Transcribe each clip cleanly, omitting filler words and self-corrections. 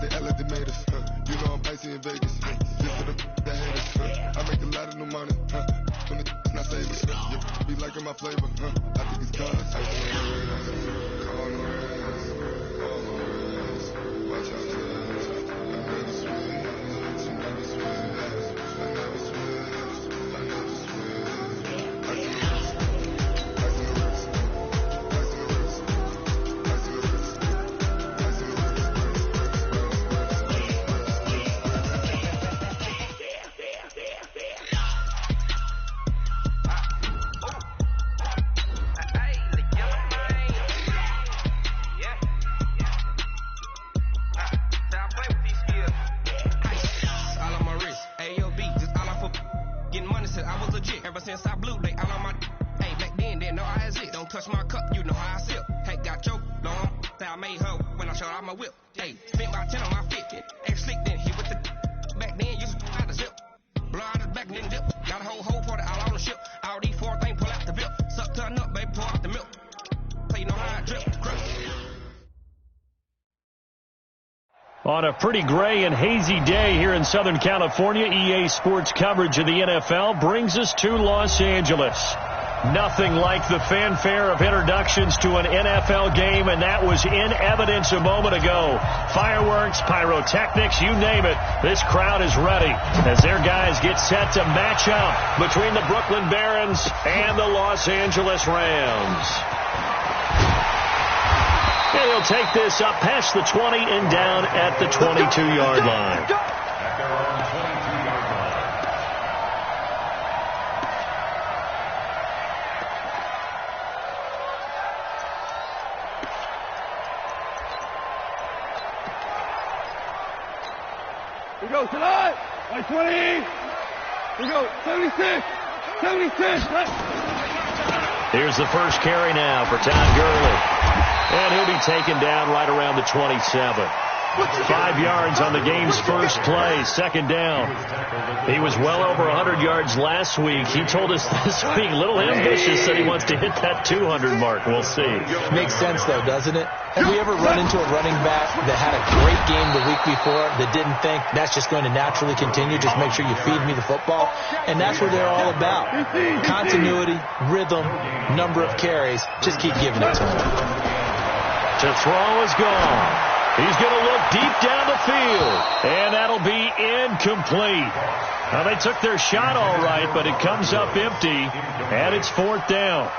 they act like they made us. You know I'm icy in Vegas. Just for the that hate us. I make a lot of new money. When it's not saving. You be liking my flavor. I think it's cause. Watch out, touch my cup, you know how I sip. Hey, got your long, that I made her when I showed out my whip. Hey, spent my 10 on my fit. Ex slick then hit with the back then, used to out the zip. Blow out his back and then dip. Got a whole party all on the ship. All these four things pull out the bip. Suck to a nut, baby, pour out the milk. So you know how I drip. On a pretty gray and hazy day here in Southern California, EA Sports coverage of the NFL brings us to Los Angeles. Nothing like the fanfare of introductions to an NFL game, and that was in evidence a moment ago. Fireworks, pyrotechnics, you name it. This crowd is ready as their guys get set to match up between the Brooklyn Barons and the Los Angeles Rams. And he'll take this up past the 20 and down at the 22-yard line. We go tonight. 20. We go 76. 76. Here's the first carry now for Todd Gurley. And he'll be taken down right around the 27. 5 yards on the game's first play, second down. He was well over 100 yards last week. He told us this week, a little ambitious, that he wants to hit that 200 mark. We'll see. Makes sense, though, doesn't it? Have we ever run into a running back that had a great game the week before that didn't think that's just going to naturally continue? Just make sure you feed me the football. And that's what they're all about. Continuity, rhythm, number of carries. Just keep giving it to him. To throw is gone. He's going to look deep down the field, and that'll be incomplete. Now, they took their shot all right, but it comes up empty, and it's fourth down.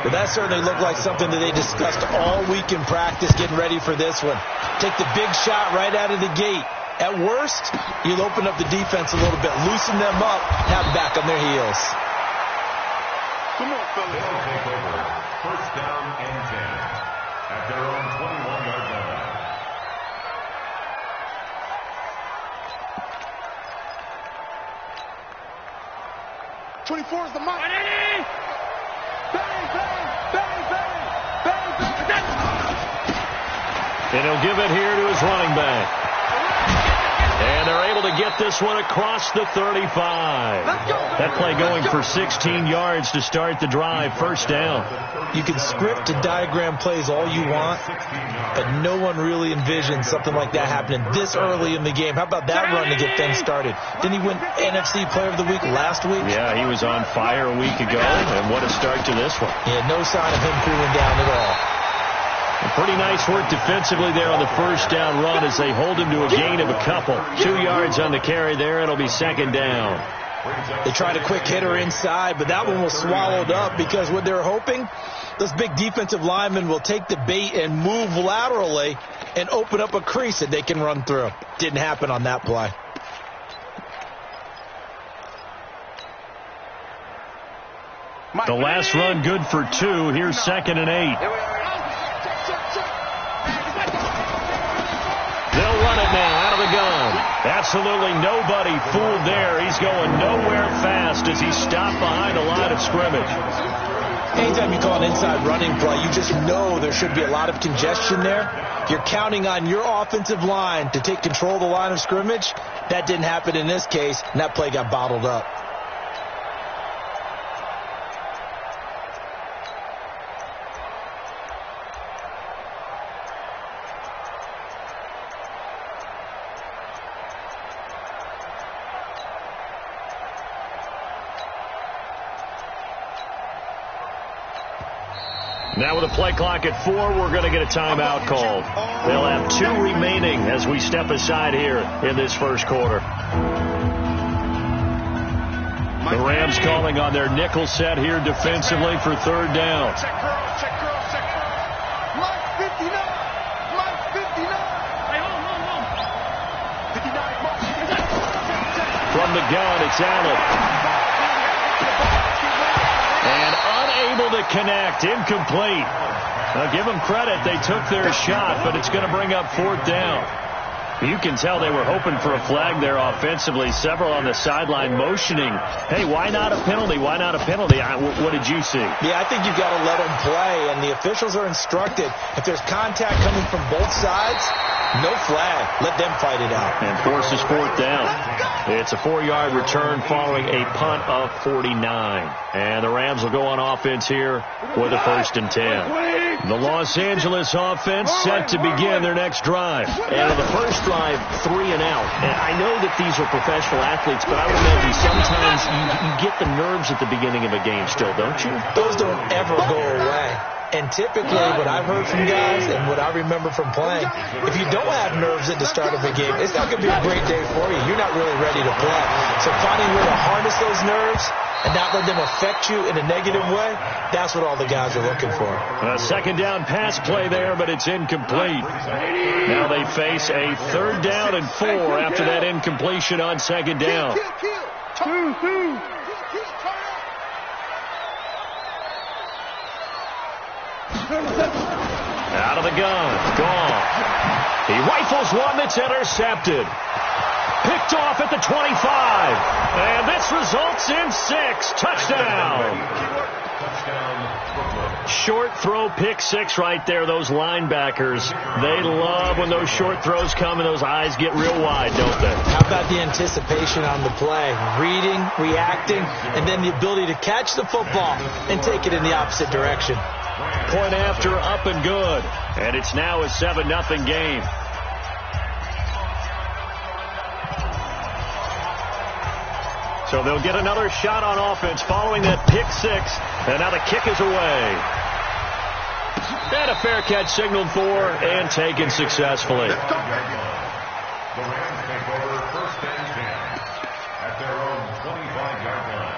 But that certainly looked like something that they discussed all week in practice getting ready for this one. Take the big shot right out of the gate. At worst, you'll open up the defense a little bit, loosen them up, have them back on their heels. Come on, fellas. They'll take over. First down and 10 at their own 21-yard line. 24 is the mark. Bang, bang, bang, bang, bang, bang. And he'll give it here to his running back. And they're able to get this one across the 35. That play going for 16 yards to start the drive. First down. You can script and diagram plays all you want, but no one really envisioned something like that happening this early in the game. How about that run to get things started? Didn't he win NFC Player of the Week last week? Yeah, he was on fire a week ago, and what a start to this one. Yeah, no sign of him cooling down at all. Pretty nice work defensively there on the first down run as they hold him to a gain of a couple. 2 yards on the carry there. It'll be second down. They tried a quick hitter inside, but that one was swallowed up because what they're hoping, those big defensive linemen will take the bait and move laterally and open up a crease that they can run through. Didn't happen on that play. The last run good for 2. Here's second and 8. They'll run it now out of the gun. Absolutely nobody fooled there. He's going nowhere fast as he's stopped behind the line of scrimmage. Anytime you call an inside running play, you just know there should be a lot of congestion there. You're counting on your offensive line to take control of the line of scrimmage. That didn't happen in this case, and that play got bottled up. Now with a play clock at 4, we're going to get a timeout called. They'll have 2 remaining as we step aside here in this first quarter. The Rams calling on their nickel set here defensively for 3rd down. Check girls, check girls, check girls. Mike 59. Mike 59. Hey, hold. 59, Mike. From the gun, it's Allen. And unable to connect, incomplete. Now give them credit, they took their shot, but it's going to bring up 4th down. You can tell they were hoping for a flag there offensively. Several on the sideline motioning, hey, why not a penalty? Why not a penalty? What did you see? Yeah, I think you've got to let them play, and the officials are instructed. If there's contact coming from both sides, no flag. Let them fight it out. And forces 4th down. It's a 4-yard return following a punt of 49. And the Rams will go on offense here with a 1st and 10. The Los Angeles offense set to begin their next drive. And on the first drive, 3 and out. And I know that these are professional athletes, but I would imagine sometimes you get the nerves at the beginning of a game still, don't you? Those don't ever go away. And typically, what I've heard from guys and what I remember from playing, if you don't have nerves at the start of a game, it's not going to be a great day for you. You're not really ready to play. So finding a way to harness those nerves and not let them affect you in a negative way, that's what all the guys are looking for. A 2nd down pass play there, but it's incomplete. Now they face a 3rd down and 4 after that incompletion on 2nd down. Out of the gun. Gone. He rifles one that's intercepted. Picked off at the 25. And this results in 6. Touchdown. Short throw, pick 6 right there. Those linebackers, they love when those short throws come and those eyes get real wide, don't they? How about the anticipation on the play? Reading, reacting, and then the ability to catch the football and take it in the opposite direction. Point after, up and good. And it's now a 7-0 game. So they'll get another shot on offense following that pick 6. And now the kick is away. And a fair catch signaled for and taken successfully. The Rams take over 1st and 10 at their own 25-yard line.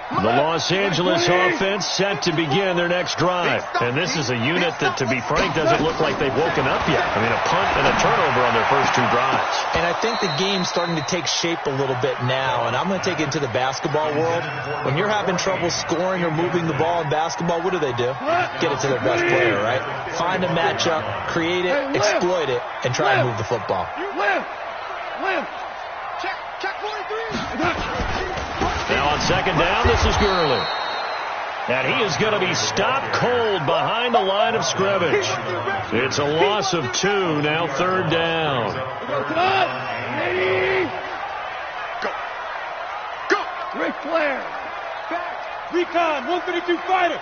The Los Angeles offense set to begin their next drive. And this is a unit that, to be frank, doesn't look like they've woken up yet. I mean, a punt and a turnover on their first 2 drives. And I think the game's starting to take shape a little bit now. And I'm going to take it into the basketball world. When you're having trouble scoring or moving the ball in basketball, what do? Get it to their best player, right? Find a matchup, create it, exploit it, and try and move the football. Check 43. Now on 2nd down, this is Gurley. And he is going to be stopped cold behind the line of scrimmage. It's a loss of 2, now 3rd down. Go. Ric Flair. Back. Recon. 132 fighter.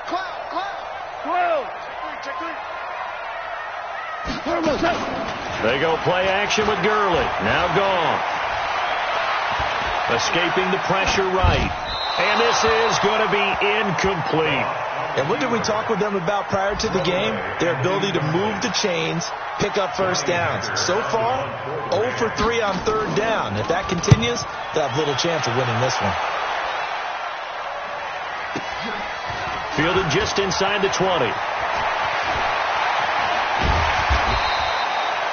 Cloud. Check 3. They go play action with Gurley. Now gone. Escaping the pressure right. And this is going to be incomplete. And what did we talk with them about prior to the game? Their ability to move the chains, pick up 1st downs. So far, 0 for 3 on 3rd down. If that continues, they'll have little chance of winning this one. Fielded just inside the 20.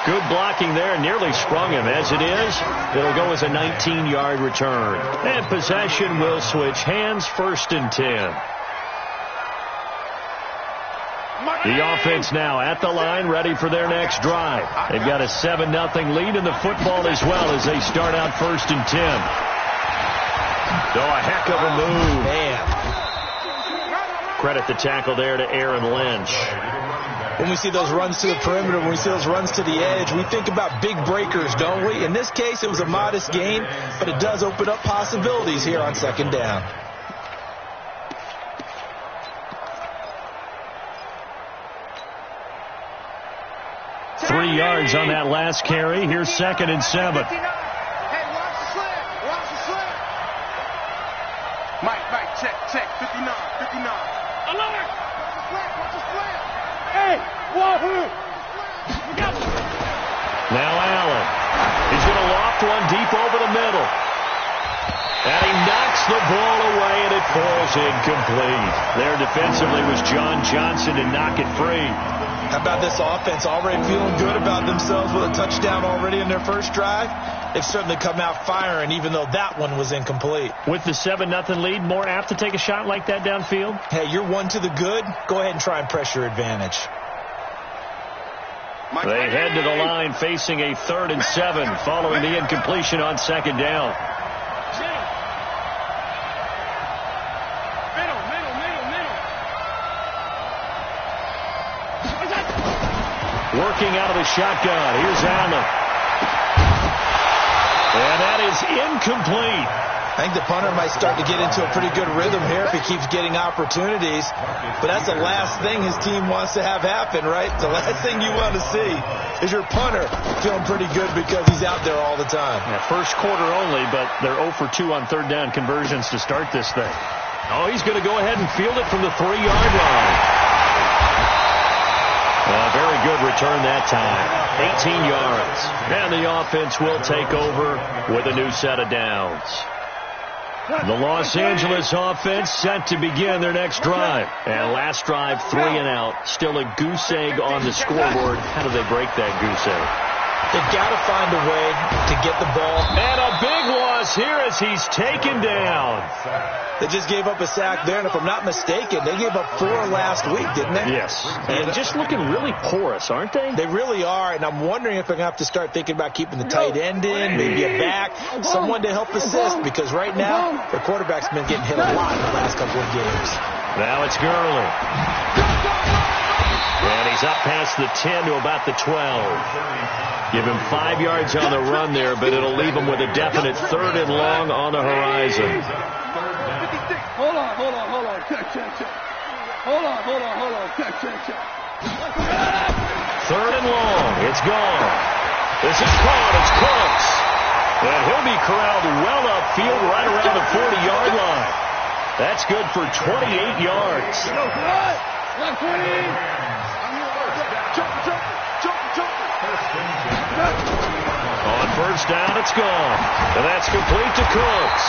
Good blocking there, nearly sprung him. As it is, it'll go as a 19-yard return. And possession will switch hands, 1st and 10. The offense now at the line, ready for their next drive. They've got a 7-0 lead in the football as well as they start out 1st and 10. So a heck of a move. Man. Credit the tackle there to Aaron Lynch. When we see those runs to the perimeter, when we see those runs to the edge, we think about big breakers, don't we? In this case, it was a modest gain, but it does open up possibilities here on 2nd down. Three yards on that last carry. Here's 2nd and 7. Hey, watch the slip. Watch the slip. Mike, check. 59. Now Allen. He's going to loft one deep over the middle. And he knocks the ball away, and it falls incomplete. There defensively was John Johnson to knock it free. How about this offense already feeling good about themselves with a touchdown already in their first drive? They've certainly come out firing, even though that one was incomplete. With the 7-0 lead, more apt to take a shot like that downfield? Hey, you're one to the good. Go ahead and try and press your advantage. They head to the line facing a 3rd and 7 following the incompletion on 2nd down. Working out of the shotgun. Here's Allen. And that is incomplete. I think the punter might start to get into a pretty good rhythm here if he keeps getting opportunities. But that's the last thing his team wants to have happen, right? The last thing you want to see is your punter feeling pretty good because he's out there all the time. Yeah, first quarter only, but they're 0 for 2 on 3rd down conversions to start this thing. Oh, he's going to go ahead and field it from the 3-yard line. Very good return that time. 18 yards. And the offense will take over with a new set of downs. The Los Angeles offense set to begin their next drive. And last drive, 3 and out. Still a goose egg on the scoreboard. How do they break that goose egg? They've got to find a way to get the ball. And a big loss here as he's taken down. They just gave up a sack there, and if I'm not mistaken, they gave up 4 last week, didn't they? Yes. And just looking really porous, aren't they? They really are, and I'm wondering if they're going to have to start thinking about keeping the tight end in, maybe a back, someone to help assist, because right now, their quarterback's been getting hit a lot in the last couple of games. Now it's Gurley. And he's up past the 10 to about the 12. Give him 5 yards on the run there, but it'll leave him with a definite 3rd and long on the horizon. Hold on. Check. Hold on. Check. 3rd and long. It's gone. This is caught. It's Cooks. And he'll be corralled well upfield right around the 40-yard line. That's good for 28 yards. On 1st down, it's gone. And that's complete to Cooks.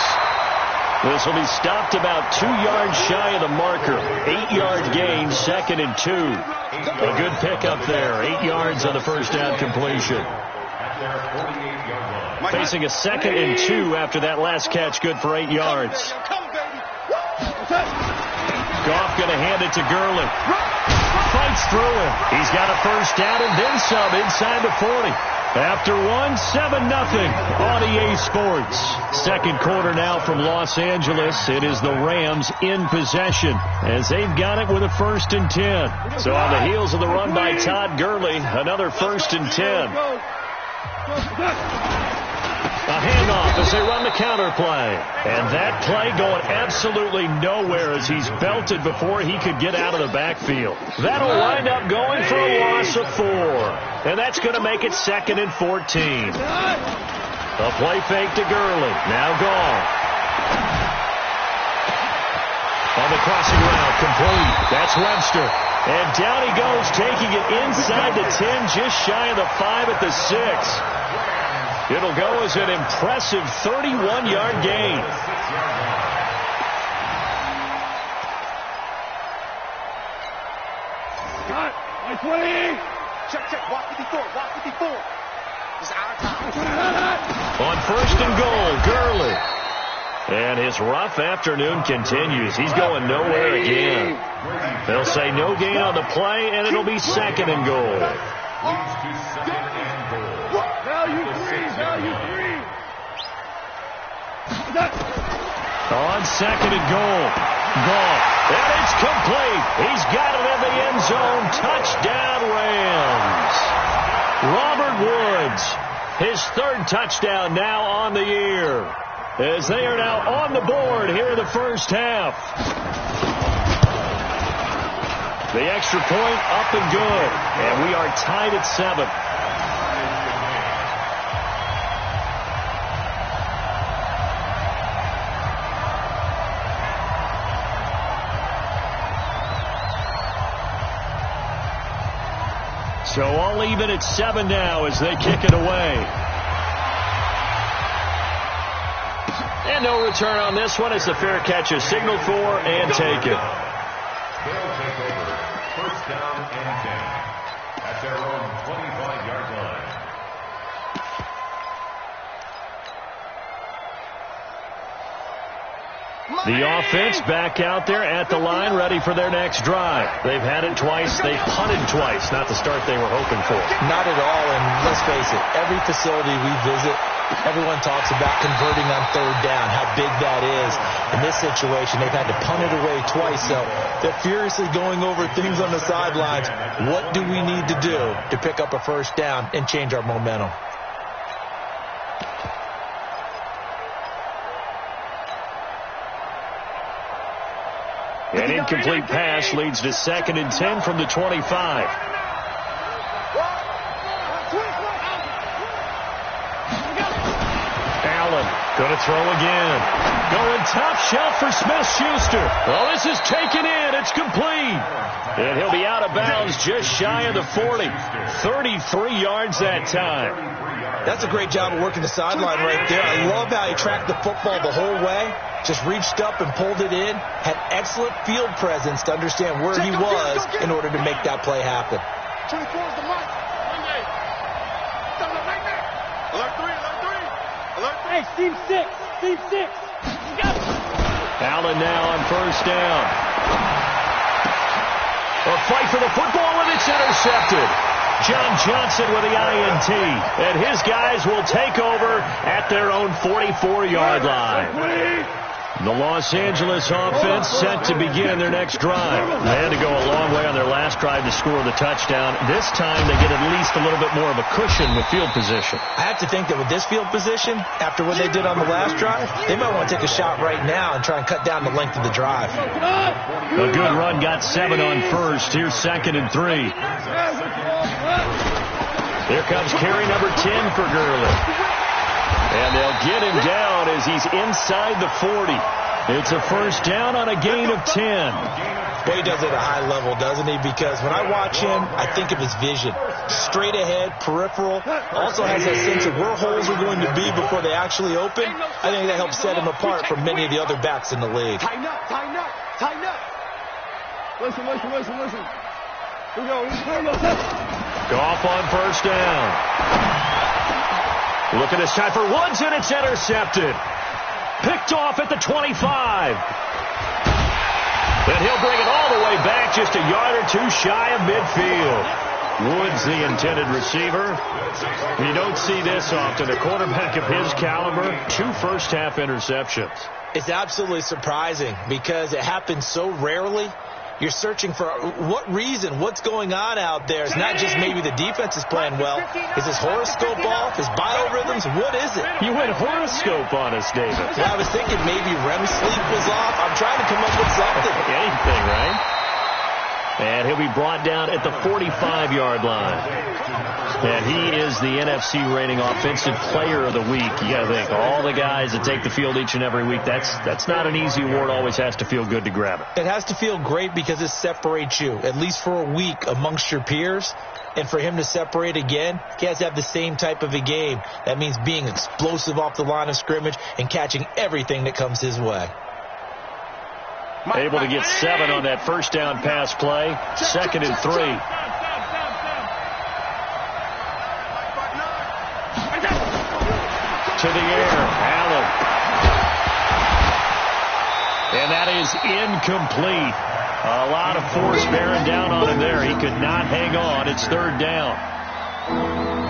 This will be stopped about 2 yards shy of the marker. 8-yard gain, 2nd and 2. A good pickup there. 8 yards on the 1st down completion. Facing a 2nd and 2 after that last catch, good for 8 yards. Goff going to hand it to Gurley. Fights through him. He's got a 1st down and then some inside the 40. After 7-0 on EA Sports. 2nd quarter now from Los Angeles. It is the Rams in possession as they've got it with a 1st and 10. So on the heels of the run by Todd Gurley, another 1st and 10. A handoff as they run the counter play. And that play going absolutely nowhere as he's belted before he could get out of the backfield. That'll wind up going for a loss of 4. And that's going to make it 2nd and 14. A play fake to Gurley. Now gone. On the crossing route, complete. That's Webster. And down he goes, taking it inside the 10, just shy of the 5 at the 6. It'll go as an impressive 31-yard gain. Check. Walk 54. It's our time. On 1st and goal, Gurley. And his rough afternoon continues. He's going nowhere again. They'll say no gain on the play, and it'll be 2nd and goal. Value three. On 2nd and goal. Goff. And it's complete. He's got it in the end zone. Touchdown, Rams. Robert Woods, his 3rd touchdown now on the year, as they are now on the board here in the 1st half. The extra point up and good, and we are tied at 7. All even at 7 now as they kick it away. And no return on this one as the fair catch is signaled for and taken. They'll take over. First down and 10 at their own 25-yard line. The offense back out there at the line, ready for their next drive. They've had it twice. They've punted twice. Not the start they were hoping for. Not at all, and let's face it, every facility we visit, everyone talks about converting on third down, how big that is. In this situation, they've had to punt it away twice, so they're furiously going over things on the sidelines. What do we need to do to pick up a first down and change our momentum? An incomplete pass leads to 2nd and 10 from the 25. Allen going to throw again. Going top shelf for Smith-Schuster. Well, this is taken in. It's complete. And he'll be out of bounds just shy of the 40. 33 yards that time. That's a great job of working the sideline right there. I love how he tracked the football the whole way. Just reached up and pulled it in. Had excellent field presence to understand where he was in order to make that play happen. 24 is the mark. Alert 3, alert 3. Alert 3. Hey, Steve 6. Steve 6. Allen now on first down. A fight for the football, and it's intercepted. John Johnson with the INT. And his guys will take over at their own 44-yard line. The Los Angeles offense set to begin their next drive. They had to go a long way on their last drive to score the touchdown. This time they get at least a little bit more of a cushion with field position. I have to think that with this field position, after what they did on the last drive, they might want to take a shot right now and try and cut down the length of the drive. A good run got 7 on first. Here's 2nd and 3. Here comes carry number 10 for Gurley. And they'll get him down as he's inside the 40. It's a first down on a gain of 10. Boy, he does it at a high level, doesn't he? Because when I watch him, I think of his vision. Straight ahead, peripheral. Also has that sense of where holes are going to be before they actually open. I think that helps set him apart from many of the other backs in the league. Tighten up, tighten up, tighten up. Listen. Here we go. Goff on first down. Look at this time for Woods, and it's intercepted. Picked off at the 25. And he'll bring it all the way back, just a yard or two shy of midfield. Woods, the intended receiver. You don't see this often. A quarterback of his caliber, 2 first-half interceptions. It's absolutely surprising because it happens so rarely. You're searching for what reason, what's going on out there. It's not just maybe the defense is playing well. Is his horoscope off? His biorhythms? What is it? You went horoscope on us, David. Yeah, I was thinking maybe REM sleep was off. I'm trying to come up with something. Anything, right? And he'll be brought down at the 45-yard line. And he is the NFC reigning offensive player of the week. You got to think, all the guys that take the field each and every week, that's not an easy award. Always has to feel good to grab it. It has to feel great because it separates you, at least for a week, amongst your peers. And for him to separate again, he has to have the same type of a game. That means being explosive off the line of scrimmage and catching everything that comes his way. Able to get 7 on that first down pass play. 2nd and 3. To the air, Allen. And that is incomplete. A lot of force bearing down on him there. He could not hang on. It's 3rd down.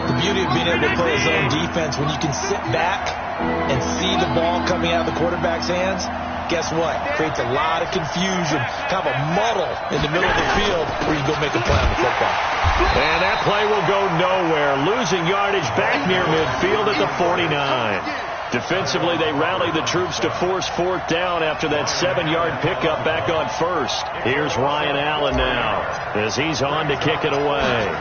The beauty of being able to play his own defense, when you can sit back and see the ball coming out of the quarterback's hands, guess what? Creates a lot of confusion, kind of a muddle in the middle of the field where you go make a play on the football. And that play will go nowhere. Losing yardage back near midfield at the 49. Defensively, they rally the troops to force 4th down after that 7-yard pickup back on first. Here's Ryan Allen now as he's on to kick it away.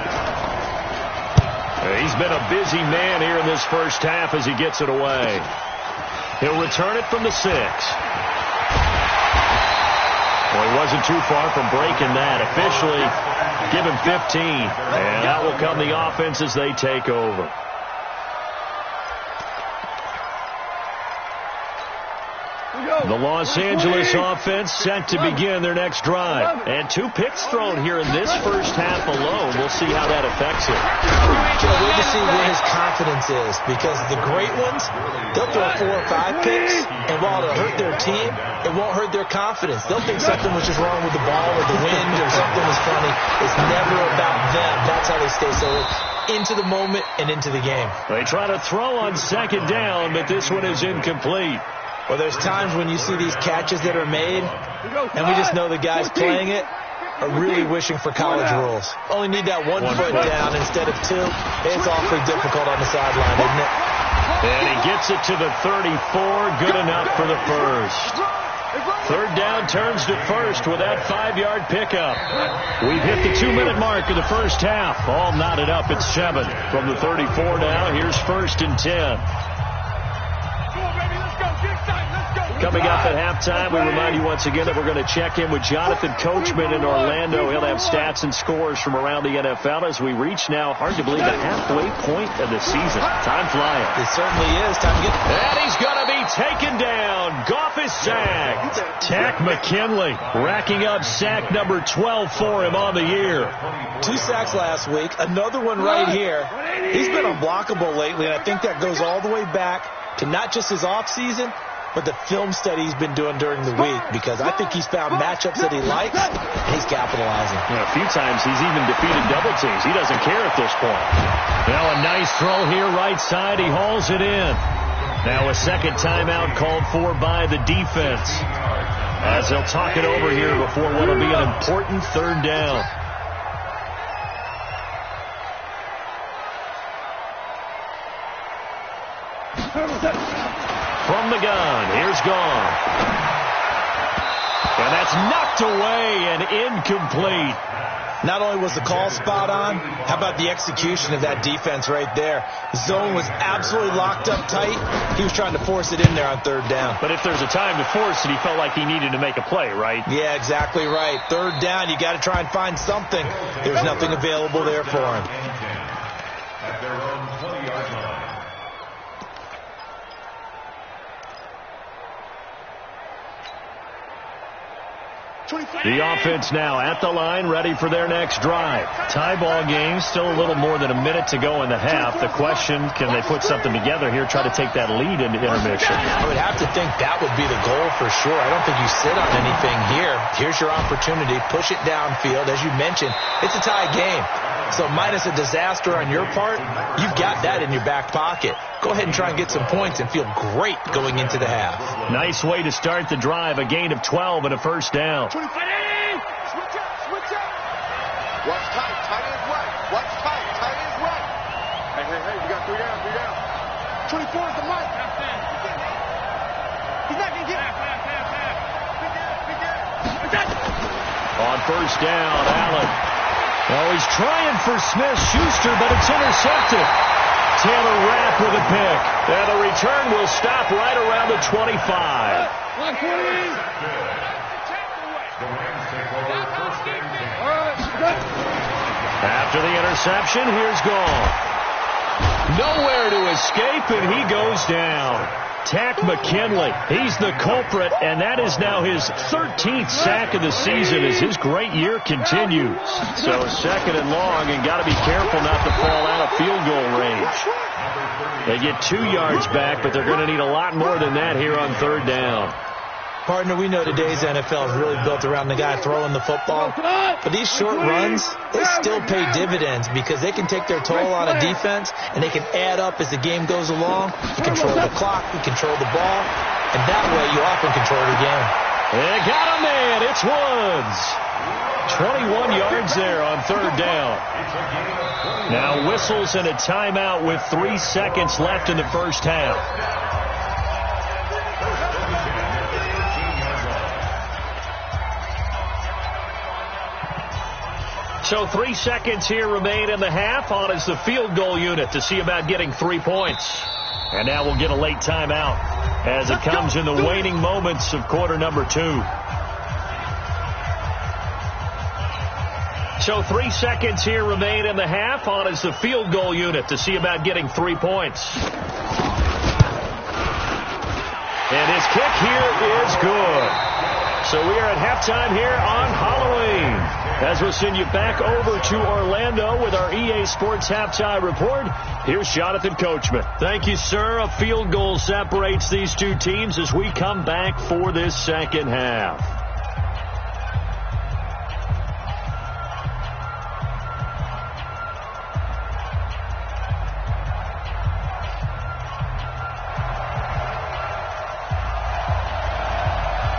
He's been a busy man here in this first half as he gets it away. He'll return it from the 6. Well, he wasn't too far from breaking that. Officially, Give him 15. And that will come the offense as they take over. The Los Angeles offense set to begin their next drive. And 2 picks thrown here in this first half alone. We'll see how that affects him. We'll to see where his confidence is, because the great ones, they'll throw 4 or 5 picks, and while it'll hurt their team, it won't hurt their confidence. They'll think something was just wrong with the ball or the wind or something was funny. It's never about them. That's how they stay so into the moment and into the game. They try to throw on second down, but this one is incomplete. Well, there's times when you see these catches that are made, and we just know the guys playing it are really wishing for college rules. Only need that one foot down instead of 2. It's awfully difficult on the sideline, isn't it? And he gets it to the 34. Good enough for the first. Third down turns to first with that 5-yard pickup. We've hit the 2-minute mark of the first half. All knotted up at 7. From the 34 now, here's 1st and 10. Coming up at halftime, we remind you once again that we're going to check in with Jonathan Coachman in Orlando. He'll have stats and scores from around the NFL as we reach now, hard to believe, the halfway point of the season. Time flying. It certainly is. Time to get... And he's going to be taken down. Goff is sacked. Takk McKinley racking up sack number 12 for him on the year. 2 sacks last week. Another one right here. He's been unblockable lately, and I think that goes all the way back to not just his offseason, but the film study he's been doing during the week, because I think he's found matchups that he likes, and he's capitalizing. A few times he's even defeated double teams. He doesn't care at this point. Now a nice throw here, right side. He hauls it in. Now a second timeout called for by the defense, as they'll talk it over here before what will be an important 3rd down. From the gun, here's Gone. And that's knocked away and incomplete. Not only was the call spot on, how about the execution of that defense right there? Zone was absolutely locked up tight. He was trying to force it in there on 3rd down. But if there's a time to force it, he felt like he needed to make a play, right? Yeah, exactly right. 3rd down, you got to try and find something. There's nothing available there for him. At their own 20-yard line. The offense now at the line, ready for their next drive. Tie ball game, still a little more than a minute to go in the half. The question, can they put something together here, try to take that lead into intermission? I would have to think that would be the goal for sure. I don't think you sit on anything here. Here's your opportunity. Push it downfield. As you mentioned, it's a tie game. So minus a disaster on your part, you've got that in your back pocket. Go ahead and try and get some points and feel great going into the half. Nice way to start the drive. A gain of 12 and a first down. Switch up. Watch tight. Tight ends right. Watch tight. Tight ends right. Hey. We got 3 down. 24 is the mic. He's not going to get it. On first down, Allen. Oh, he's trying for Smith-Schuster, but it's intercepted. Taylor Rapp with a pick. And the return will stop right around the 25. After the interception, here's Gone. Nowhere to escape, and he goes down. Takk McKinley, he's the culprit, and that is now his 13th sack of the season as his great year continues. So 2nd and long, and got to be careful not to fall out of field goal range. They get 2 yards back, but they're going to need a lot more than that here on 3rd down. Partner, we know today's NFL is really built around the guy throwing the football. But these short runs, they still pay dividends because they can take their toll on a defense, and they can add up as the game goes along. You control the clock, you control the ball, and that way you often control the game. They got a man. It's Woods. 21 yards there on 3rd down. Now whistles and a timeout with 3 seconds left in the first half. So 3 seconds here remain in the half. On is the field goal unit to see about getting 3 points. And now we'll get a late timeout as it comes in the waning moments of quarter number 2. So 3 seconds here remain in the half. On is the field goal unit to see about getting 3 points. And his kick here is good. So we are at halftime here on Halloween. As we'll send you back over to Orlando with our EA Sports Halftime Report, here's Jonathan Coachman. Thank you, sir. A field goal separates these two teams as we come back for this second half.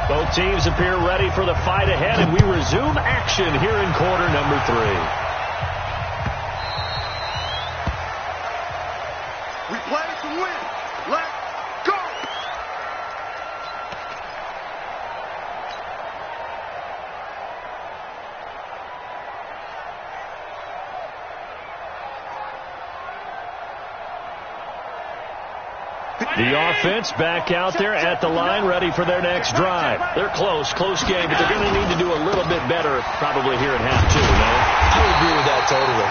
Both teams appear ready for the fight ahead, and we resume action here in quarter number 3. We play to win. Let's go! The offense back out there at the line, ready for their next drive. They're close game, but they're going to need to do a little bit better probably here in half 2, no? I would agree with that totally.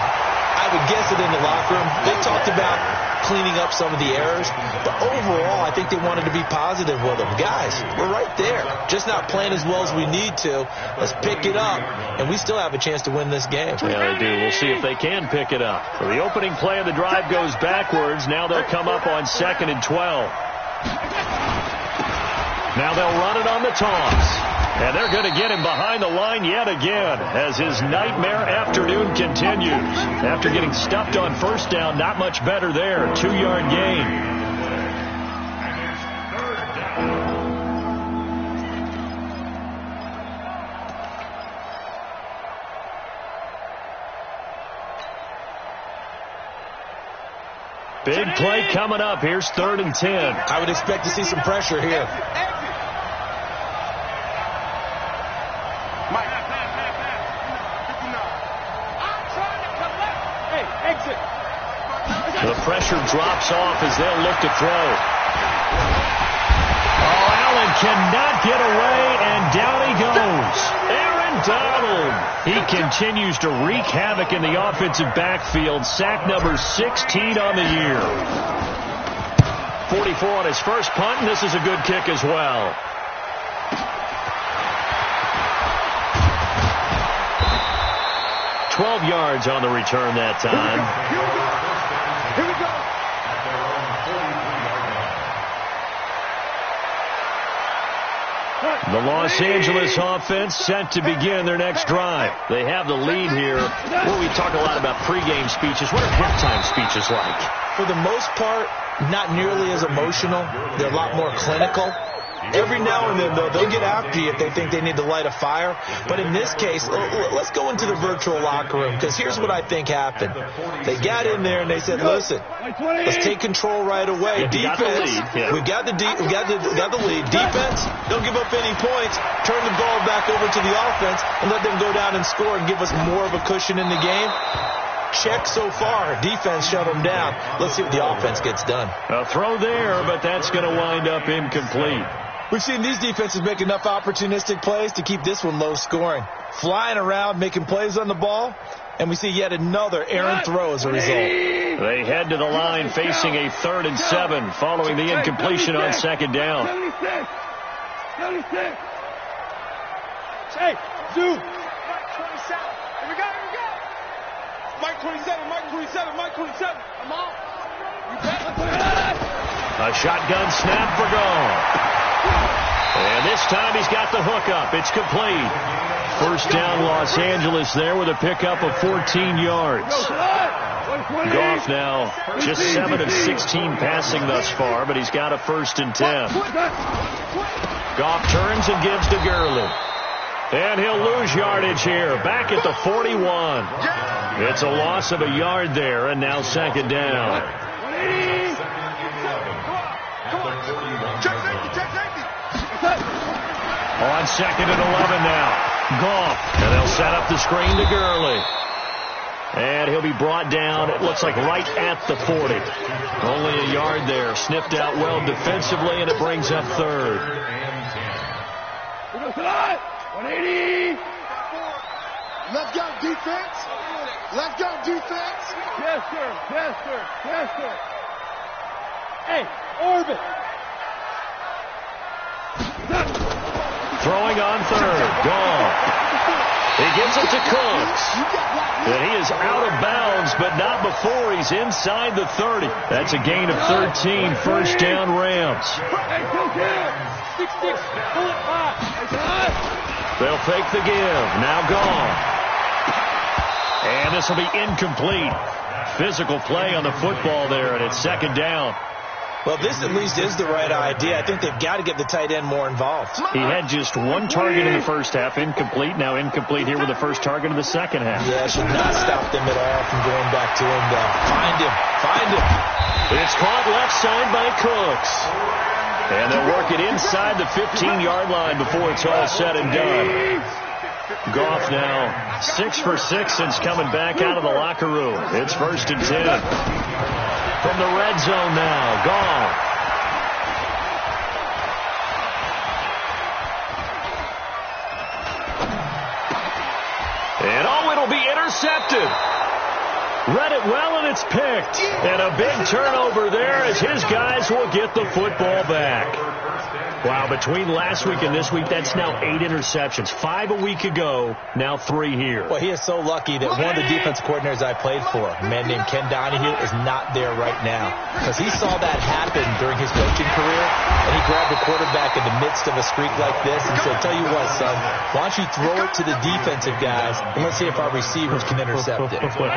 I would guess it in the locker room. They talked about cleaning up some of the errors, but overall, I think they wanted to be positive with them. Guys, we're right there. Just not playing as well as we need to. Let's pick it up, and we still have a chance to win this game. Yeah, they do. We'll see if they can pick it up. So the opening play of the drive goes backwards. Now they'll come up on 2nd and 12. Now they'll run it on the toss. And they're going to get him behind the line yet again as his nightmare afternoon continues. After getting stuffed on first down, not much better there. 2-yard gain. Big play coming up. Here's 3rd and 10. I would expect to see some pressure here. The pressure drops off as they'll look to throw. Oh, Allen cannot get away, and down he goes. Aaron Donald. He continues to wreak havoc in the offensive backfield. Sack number 16 on the year. 44 on his first punt, and this is a good kick as well. $12 yards on the return that time. Here we go. The Los Angeles offense set to begin their next drive. They have the lead here. Well, we talk a lot about pregame speeches. What are halftime speeches like? For the most part, not nearly as emotional. They're a lot more clinical. Every now and then, though, they'll get after you if they think they need to light a fire. But in this case, let's go into the virtual locker room, because here's what I think happened. They got in there and they said, listen, let's take control right away. Defense, we got the lead. Defense, don't give up any points. Turn the ball back over to the offense and let them go down and score and give us more of a cushion in the game. Check so far. Defense shut them down. Let's see what the offense gets done. A throw there, but that's going to wind up incomplete. We've seen these defenses make enough opportunistic plays to keep this one low scoring. Flying around, making plays on the ball, and we see yet another errant throw as a result. They head to the line facing a 3rd and 7 following the incompletion on 2nd down. 76. Hey, Zoo. Mike 27. Here we go. Mike 27. Mike 27. I'm out. You bet. A shotgun snap for goal. And this time he's got the hook up. It's complete. First down Los Angeles there with a pickup of 14 yards. Goff now just 7 of 16 passing thus far, but he's got a 1st and 10. Goff turns and gives to Gurley. And he'll lose yardage here. Back at the 41. It's a loss of a yard there, and now 2nd down. On 2nd and 11 now. Goff. And they'll set up the screen to Gurley. And he'll be brought down, it looks like right at the 40. Only a yard there. Sniffed out well defensively, and it brings up 3rd. 180. Let's go, defense. Let's go, defense. Yes, sir. Yes, sir. Yes, sir. Hey, orbit. Throwing on third. Gone. He gets it to Cooks. And he is out of bounds, but not before he's inside the 30. That's a gain of 13. First down, Rams. They'll fake the give. Now gone. And this will be incomplete. Physical play on the football there, and it's second down. Well, this at least is the right idea. I think they've got to get the tight end more involved. He had just one target in the first half, incomplete. Now incomplete here with the first target in the second half. Yeah, should not stop them at all from going back to him, though. Find him. Find him. It's caught left side by Cooks. And they'll work it inside the 15-yard line before it's all said and done. Goff now 6 for 6 since coming back out of the locker room. It's 1st and 10. From the red zone now, Goff. And oh, it'll be intercepted. Read it well, and it's picked. And a big turnover there as his guys will get the football back. Wow, between last week and this week, that's now 8 interceptions. 5 a week ago, now 3 here. Well, he is so lucky that one of the defense coordinators I played for, a man named Ken Donahue, is not there right now. Because he saw that happen during his coaching career, and he grabbed the quarterback in the midst of a streak like this and said, tell you what, son, why don't you throw it to the defensive guys, and let's see if our receivers can intercept it. Well,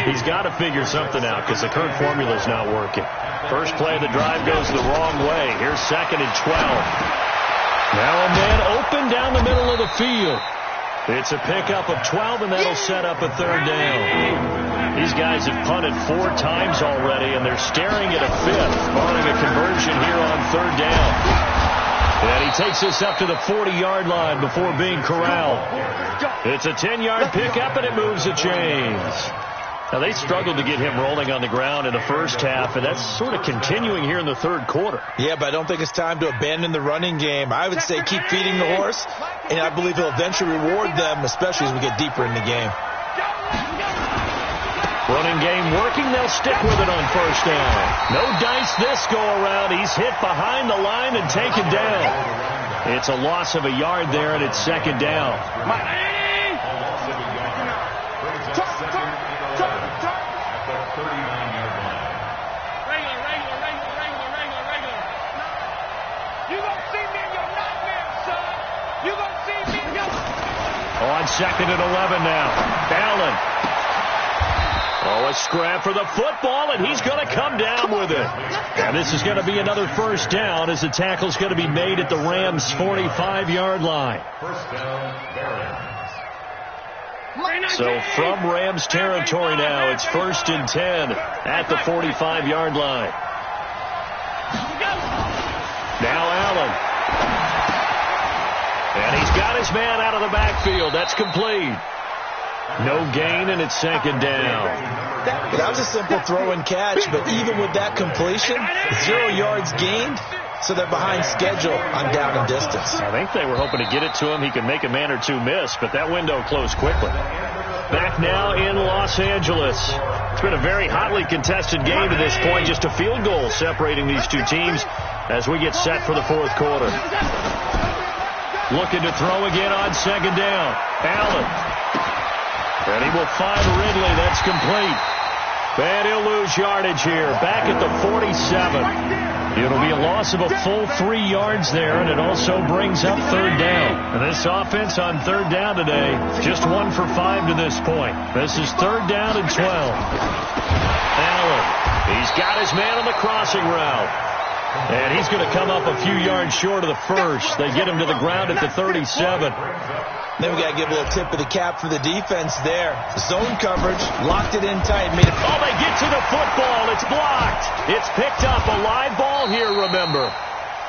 he's got to figure something out because the current formula is not working. First play of the drive goes the wrong way. Here's 2nd and 12. Now a man open down the middle of the field. It's a pickup of 12, and that'll set up a 3rd down. These guys have punted 4 times already, and they're staring at a 5th, barring a conversion here on 3rd down. And he takes this up to the 40-yard line before being corralled. It's a 10-yard pickup, and it moves the chains. Now, they struggled to get him rolling on the ground in the first half, and that's sort of continuing here in the 3rd quarter. Yeah, but I don't think it's time to abandon the running game. I would say keep feeding the horse, and I believe he'll eventually reward them, especially as we get deeper in the game. Running game working. They'll stick with it on 1st down. No dice this go-around. He's hit behind the line and taken down. It's a loss of a yard there, and it's 2nd down. On 2nd and 11 now. Allen. Oh, a scrap for the football, and he's going to come down with it. And this is going to be another 1st down as the tackle's going to be made at the Rams' 45-yard line. So from Rams territory now, it's 1st and 10 at the 45-yard line. Now Allen. And he's got his man out of the backfield. That's complete. No gain, and it's 2nd down. That was a simple throw and catch, but even with that completion, 0 yards gained, so they're behind schedule on down and distance. I think they were hoping to get it to him. He could make a man or two miss, but that window closed quickly. Back now in Los Angeles. It's been a very hotly contested game to this point. Just a field goal separating these two teams as we get set for the 4th quarter. Looking to throw again on 2nd down. Allen. And he will find Ridley. That's complete. And he'll lose yardage here. Back at the 47. It'll be a loss of a full 3 yards there, and it also brings up 3rd down. And this offense on 3rd down today, just 1 for 5 to this point. This is 3rd down and 12. Allen. He's got his man on the crossing route. And he's going to come up a few yards short of the first. They get him to the ground at the 37. Then we got to give a little tip of the cap for the defense there. Zone coverage, locked it in tight. Made it. Oh, they get to the football. It's blocked. It's picked up. A live ball here, remember.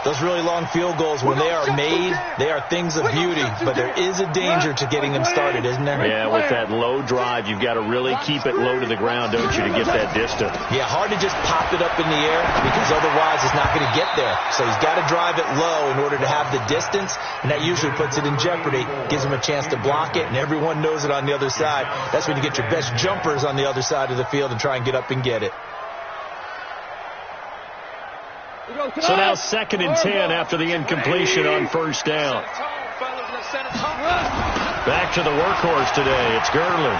Those really long field goals, when they are made, they are things of beauty. But there is a danger to getting them started, isn't there? Yeah, with that low drive, you've got to really keep it low to the ground, don't you, to get that distance. Yeah, hard to just pop it up in the air because otherwise it's not going to get there. So he's got to drive it low in order to have the distance, and that usually puts it in jeopardy, gives him a chance to block it, and everyone knows it on the other side. That's when you get your best jumpers on the other side of the field and try and get up and get it. So now 2nd and 10 after the incompletion on first down. Back to the workhorse today. It's Gurley.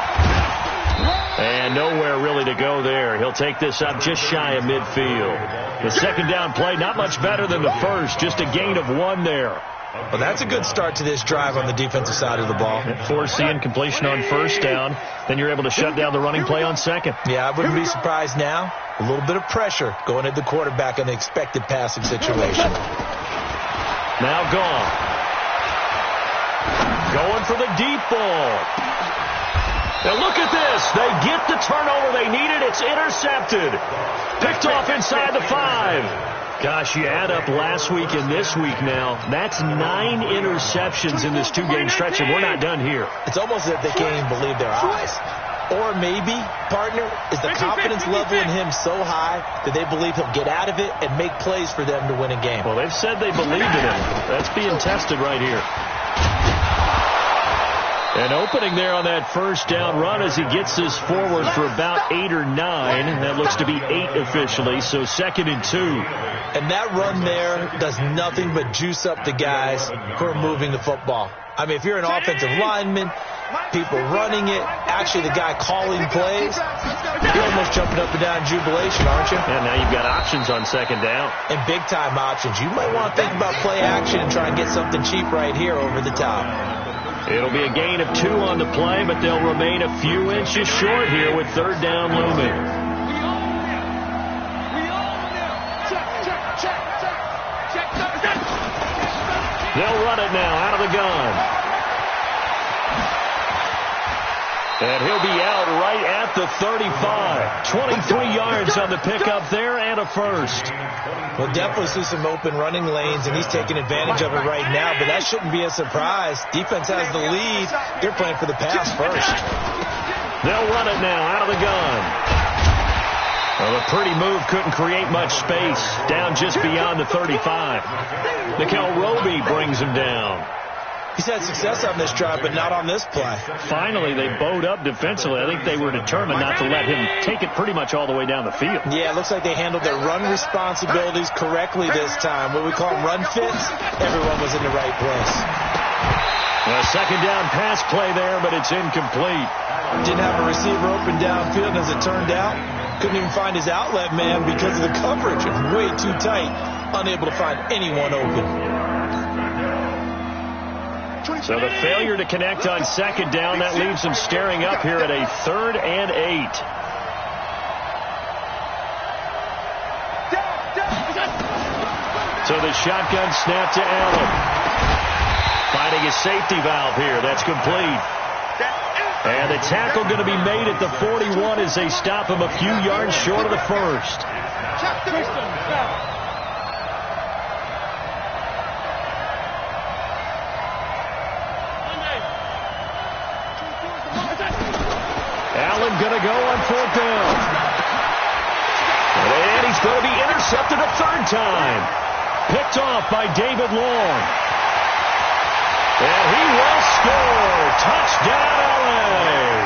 And nowhere really to go there. He'll take this up just shy of midfield. The 2nd down play, not much better than the first. Just a gain of 1 there. Well, that's a good start to this drive on the defensive side of the ball. Force the incompletion on first down. Then you're able to shut down the running play on 2nd. Yeah, I wouldn't be surprised now. A little bit of pressure going at the quarterback in the expected passing situation. Now gone. Going for the deep ball. Now look at this. They get the turnover they needed. It's intercepted. Picked off inside the 5. Gosh, you add up last week and this week now. That's 9 interceptions in this 2-game stretch, and we're not done here. It's almost as if they can't even believe their eyes. Or maybe, partner, is the confidence level in him so high that they believe he'll get out of it and make plays for them to win a game. Well, they've said they believed in him. That's being tested right here. An opening there on that first down run as he gets this forward for about 8 or 9. That looks to be 8 officially, so 2nd and 2. And that run there does nothing but juice up the guys who are moving the football. I mean, if you're an offensive lineman, people running it, actually the guy calling plays, you're almost jumping up and down in jubilation, aren't you? And now you've got options on 2nd down. And big-time options. You might want to think about play action and try and get something cheap right here over the top. It'll be a gain of 2 on the play, but they'll remain a few inches short here with 3rd down looming. They'll run it now out of the gun. And he'll be out right at the 35. 23 yards on the pickup there and a first. We'll definitely see some open running lanes, and he's taking advantage of it right now, but that shouldn't be a surprise. Defense has the lead. They're playing for the pass first. They'll run it now out of the gun. Well, a pretty move couldn't create much space. Down just beyond the 35. Nickel Roby brings him down. He's had success on this drive, but not on this play. Finally, they bowed up defensively. I think they were determined not to let him take it pretty much all the way down the field. Yeah, it looks like they handled their run responsibilities correctly this time. What we call run fits, everyone was in the right place. A 2nd down pass play there, but it's incomplete. Didn't have a receiver open downfield, and as it turned out, couldn't even find his outlet man because of the coverage. Way too tight, unable to find anyone open. So the failure to connect on 2nd down, that leaves them staring up here at a 3rd and 8. So the shotgun snap to Allen. Finding his safety valve here. That's complete. And the tackle going to be made at the 41 as they stop him a few yards short of the first. Allen going to go on 4th down. And he's going to be intercepted a 3rd time. Picked off by David Long. And he will score. Touchdown, LA.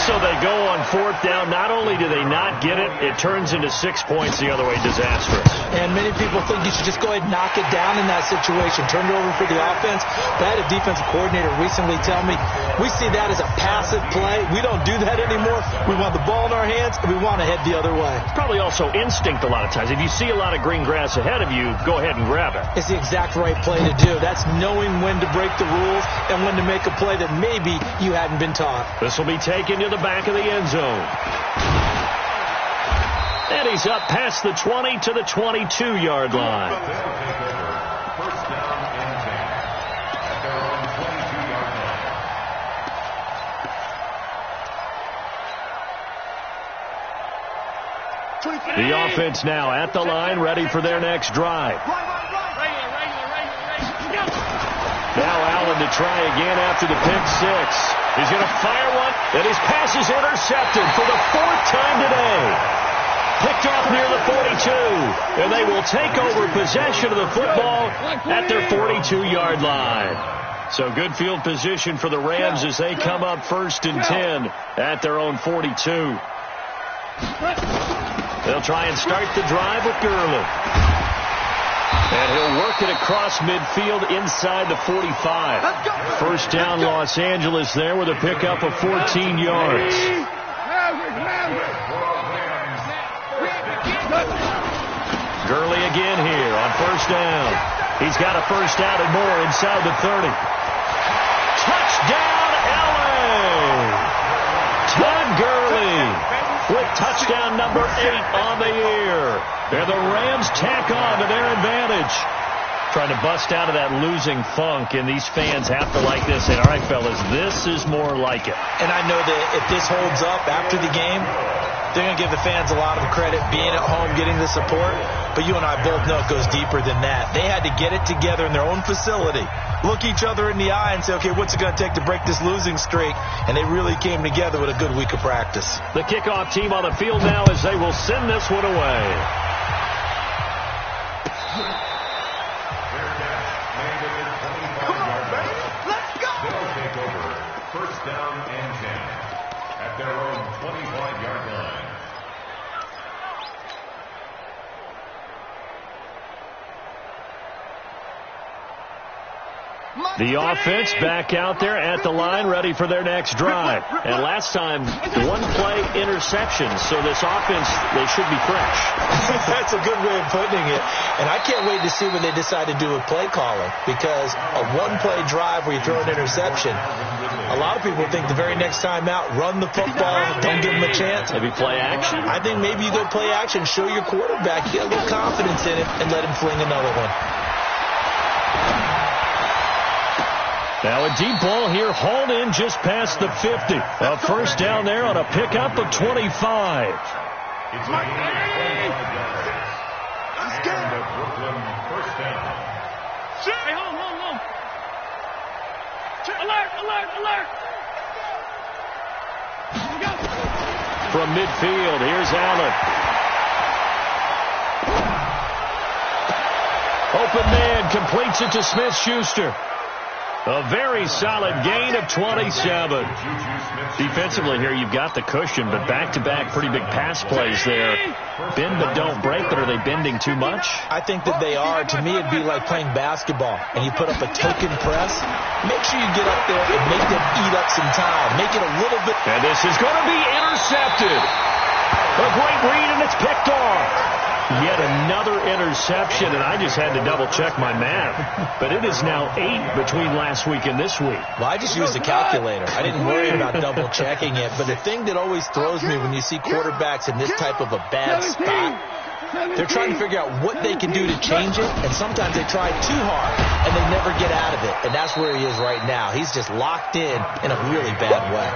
So they go on 4th down. Not only do they not get it, it turns into 6 points the other way. Disastrous. And many people think you should just go ahead and knock it down in that situation. Turn it over for the offense. But I had a defensive coordinator recently tell me, we see that as a passive play. We don't do that anymore. We want the ball in our hands, and we want to head the other way. It's probably also instinct a lot of times. If you see a lot of green grass ahead of you, go ahead and grab it. It's the exact right play to do. That's knowing when to break the rules and when to make a play that maybe you hadn't been taught. This will be taken to the back of the end zone. And he's up past the 20 to the 22-yard line. First down and 10 at their own 22-yard line. The offense now at the line, ready for their next drive. Now Allen to try again after the pick six. He's going to fire one, and his pass is intercepted for the fourth time today. Picked off near the 42, and they will take over possession of the football at their 42-yard line. So good field position for the Rams as they come up 1st and 10 at their own 42. They'll try and start the drive with Gurley. And he'll work it across midfield inside the 45. First down Los Angeles there with a pickup of 14 yards. Gurley again here on first down. He's got a first down and more inside the 30. Touchdown, LA! Todd Gurley with touchdown number 8 on the year. And the Rams tack on to their advantage. Trying to bust out of that losing funk, and these fans have to like this. And all right, fellas, this is more like it. And I know that if this holds up after the game, they're going to give the fans a lot of credit being at home, getting the support. But you and I both know it goes deeper than that. They had to get it together in their own facility, look each other in the eye and say, okay, what's it going to take to break this losing streak? And they really came together with a good week of practice. The kickoff team on the field now as they will send this one away. Come on, baby. Let's go. They'll take over 1st down and 10 at their own 25-yard line. The offense back out there at the line, ready for their next drive. And last time, one-play interception, so this offense, they should be fresh. That's a good way of putting it. And I can't wait to see what they decide to do with play calling, because a one-play drive where you throw an interception, a lot of people think the very next time out, run the football, don't give them a chance. Maybe play action. I think maybe you go play action, show your quarterback, get a little confidence in it, and let him fling another one. Now a deep ball here, hauled in just past the 50. A first down there on a pickup of 25. It's a gain of 25 yards. And the Brooklyn first down. Hey, hold on. Alert. From midfield, here's Allen. Open man, completes it to Smith-Schuster. A very solid gain of 27. Defensively here, you've got the cushion, but back-to-back pretty big pass plays there. Bend but don't break, but are they bending too much? I think that they are. To me, it'd be like playing basketball, and you put up a token press. Make sure you get up there and make them eat up some time. Make it a little bit. And this is going to be intercepted. A great read, and it's picked off. Yet another interception, and I just had to double-check my math. But it is now 8 between last week and this week. Well, I just used a calculator. I didn't worry about double-checking it. But the thing that always throws me when you see quarterbacks in this type of a bad spot, they're trying to figure out what they can do to change it, and sometimes they try too hard, and they never get out of it. And that's where he is right now. He's just locked in a really bad way.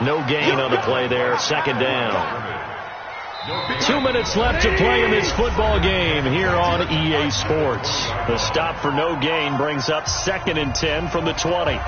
No gain on the play there, second down. 2 minutes left to play in this football game here on EA Sports. The stop for no gain brings up 2nd and 10 from the 20.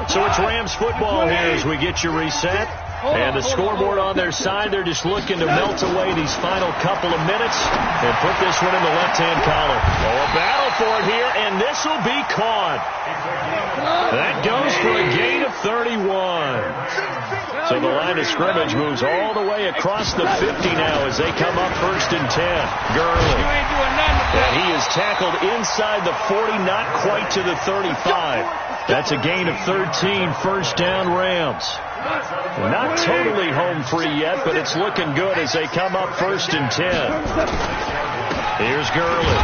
So it's Rams football here as we get you reset. And the scoreboard on their side, they're just looking to melt away these final couple of minutes and put this one in the left-hand column. Oh, a battle for it here, and this will be caught. That goes for a gain of 31. So the line of scrimmage moves all the way across the 50 now as they come up 1st and 10. Gurley. And he is tackled inside the 40, not quite to the 35. That's a gain of 13, first down Rams. Not totally home free yet, but it's looking good as they come up 1st and 10. Here's Gurley.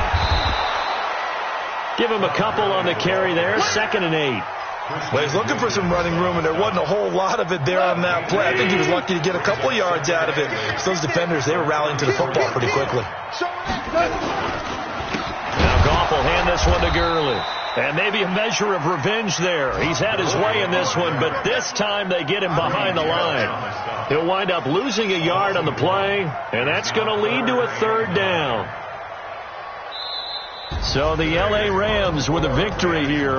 Give him a couple on the carry there, 2nd and 8. Well, he's looking for some running room, and there wasn't a whole lot of it there on that play. I think he was lucky to get a couple of yards out of it. Those defenders, they were rallying to the football pretty quickly. Now Goff will hand this one to Gurley. And maybe a measure of revenge there. He's had his way in this one, but this time they get him behind the line. He'll wind up losing a yard on the play, and that's going to lead to a third down. So the L.A. Rams with a victory here.